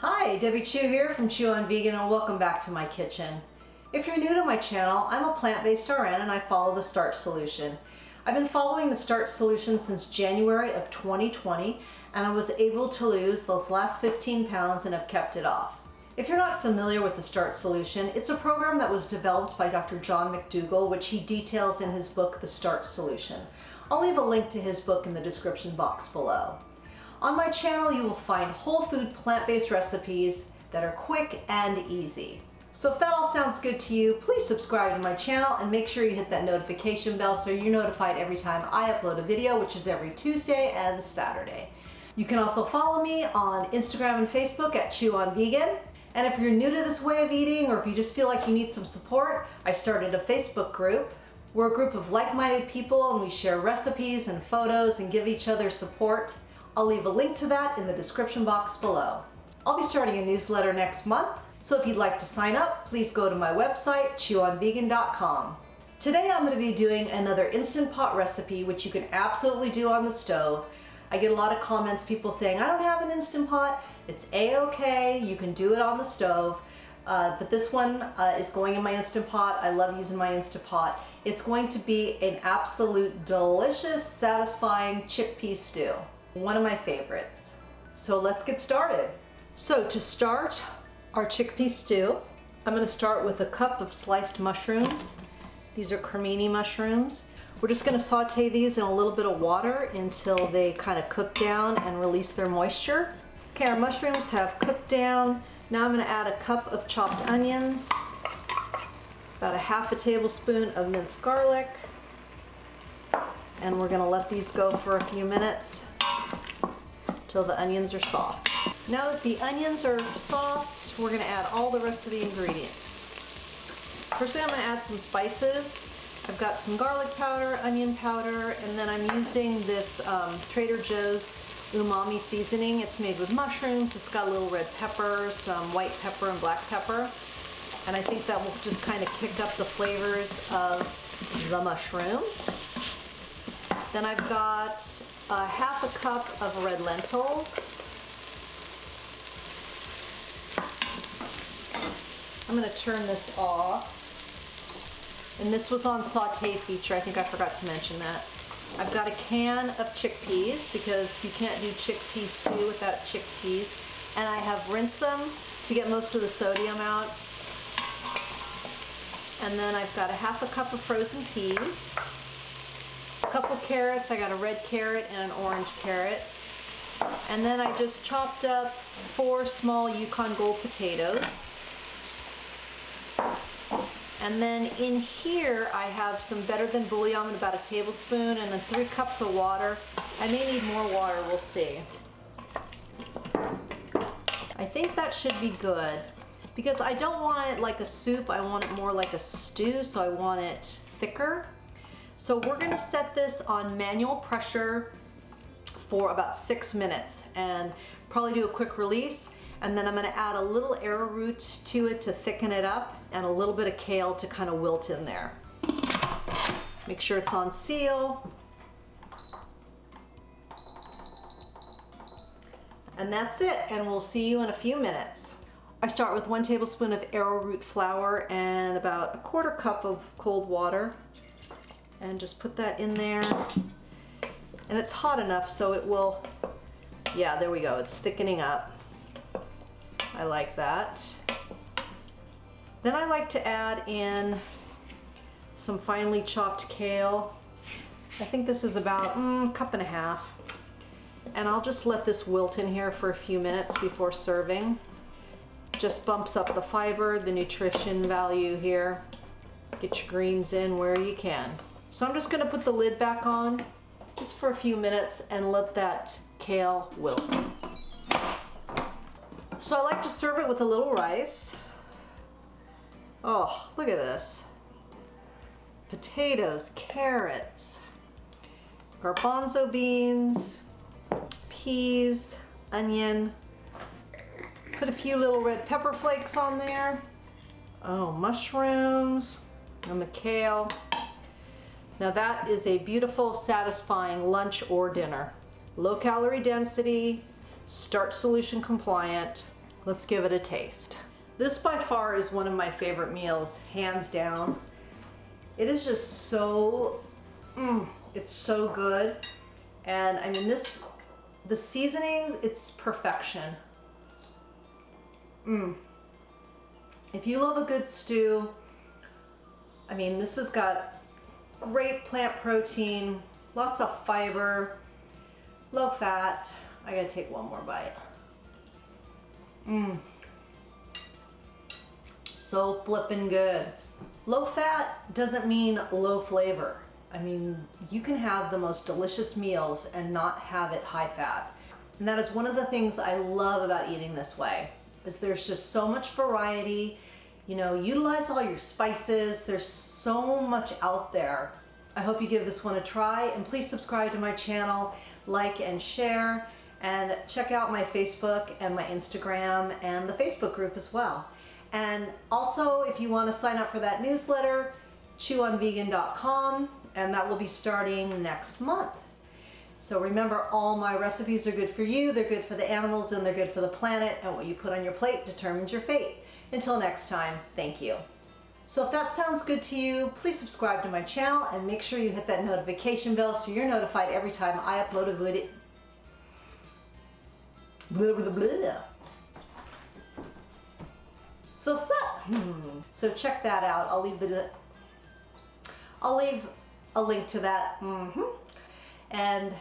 Hi, Debbie Chu here from Chew on Vegan, and welcome back to my kitchen. If you're new to my channel, I'm a plant-based RN and I follow the Starch Solution. I've been following the Starch Solution since January of 2020, and I was able to lose those last 15 pounds and have kept it off. If you're not familiar with the Starch Solution, it's a program that was developed by Dr. John McDougall, which he details in his book, The Starch Solution. I'll leave a link to his book in the description box below. On my channel, you will find whole food plant-based recipes that are quick and easy. So if that all sounds good to you, please subscribe to my channel and make sure you hit that notification bell so you're notified every time I upload a video, which is every Tuesday and Saturday. You can also follow me on Instagram and Facebook at Chew on Vegan. And if you're new to this way of eating, or if you just feel like you need some support, I started a Facebook group. We're a group of like-minded people and we share recipes and photos and give each other support. I'll leave a link to that in the description box below. I'll be starting a newsletter next month, so if you'd like to sign up, please go to my website, chewonvegan.com. Today I'm going to be doing another Instant Pot recipe, which you can absolutely do on the stove. I get a lot of comments, people saying, I don't have an Instant Pot. It's a-okay, you can do it on the stove. But this one is going in my Instant Pot. I love using my Instant Pot. It's going to be an absolute delicious, satisfying chickpea stew. One of my favorites. So let's get started. So to start our chickpea stew, I'm going to start with a cup of sliced mushrooms. These are cremini mushrooms. We're just going to saute these in a little bit of water until they kind of cook down and release their moisture. Okay, our mushrooms have cooked down. Now I'm going to add a cup of chopped onions, about a half a tablespoon of minced garlic, and we're going to let these go for a few minutes till the onions are soft. Now that the onions are soft, we're going to add all the rest of the ingredients. Firstly, I'm going to add some spices. I've got some garlic powder, onion powder, and then I'm using this Trader Joes Umami seasoning. It's made with mushrooms. It's got a little red pepper, some white pepper, and black pepper. And I think that will just kind of kick up the flavors of the mushrooms. Then I've got half a cup of red lentils. I'm going to turn this off. And this was on Saute feature. I think I forgot to mention that. I've got a can of chickpeas because you can't do chickpea stew without chickpeas. And I have rinsed them to get most of the sodium out. And then I've got a half a cup of frozen peas. A couple carrots. I got a red carrot and an orange carrot. And then I just chopped up 4 small Yukon Gold potatoes. And then in here I have some better than bullion, about a tablespoon, and then 3 cups of water. I may need more water, we'll see. I think that should be good because I don't want it like a soup, I want it more like a stew, so I want it thicker. So we're going to set this on manual pressure for about 6 minutes and probably do a quick release. And then I'm going to add a little arrowroot to it to thicken it up and a little bit of kale to kind of wilt in there. Make sure it's on seal. And that's it, and we'll see you in a few minutes. I start with 1 tablespoon of arrowroot flour and about a 1/4 cup of cold water. And just put that in there. And it's hot enough so it will, yeah, there we go, it's thickening up. I like that. Then I like to add in some finely chopped kale. I think this is about a cup and a half. And I'll just let this wilt in here for a few minutes before serving. Just bumps up the fiber, the nutrition value here. Get your greens in where you can. So I'm just going to put the lid back on just for a few minutes and let that kale wilt. So I like to serve it with a little rice. Oh, look at this. Potatoes, carrots, garbanzo beans, peas, onion. Put a few little red pepper flakes on there. Oh, mushrooms and the kale. Now that is a beautiful, satisfying lunch or dinner. Low calorie density, Starch Solution compliant. let's give it a taste. This by far is one of my favorite meals, hands down. It is just so, it's so good. And I mean the seasonings, it's perfection. If you love a good stew, I mean, this has got great plant protein, lots of fiber, low fat. I gotta take one more bite. So flippin' good. Low fat doesn't mean low flavor. I mean, you can have the most delicious meals and not have it high fat. And that is one of the things I love about eating this way, is there's just so much variety. You know, utilize all your spices. There's so much out there. I hope you give this one a try, and please subscribe to my channel, like and share, and check out my Facebook and my Instagram and the Facebook group as well. And also, if you want to sign up for that newsletter, chewonvegan.com, and that will be starting next month. So remember, all my recipes are good for you, they're good for the animals, and they're good for the planet, and what you put on your plate determines your fate. Until next time, thank you. So if that sounds good to you, please subscribe to my channel and make sure you hit that notification bell so you're notified every time I upload a video. Blah, blah, blah. So check that out. I'll leave a link to that. And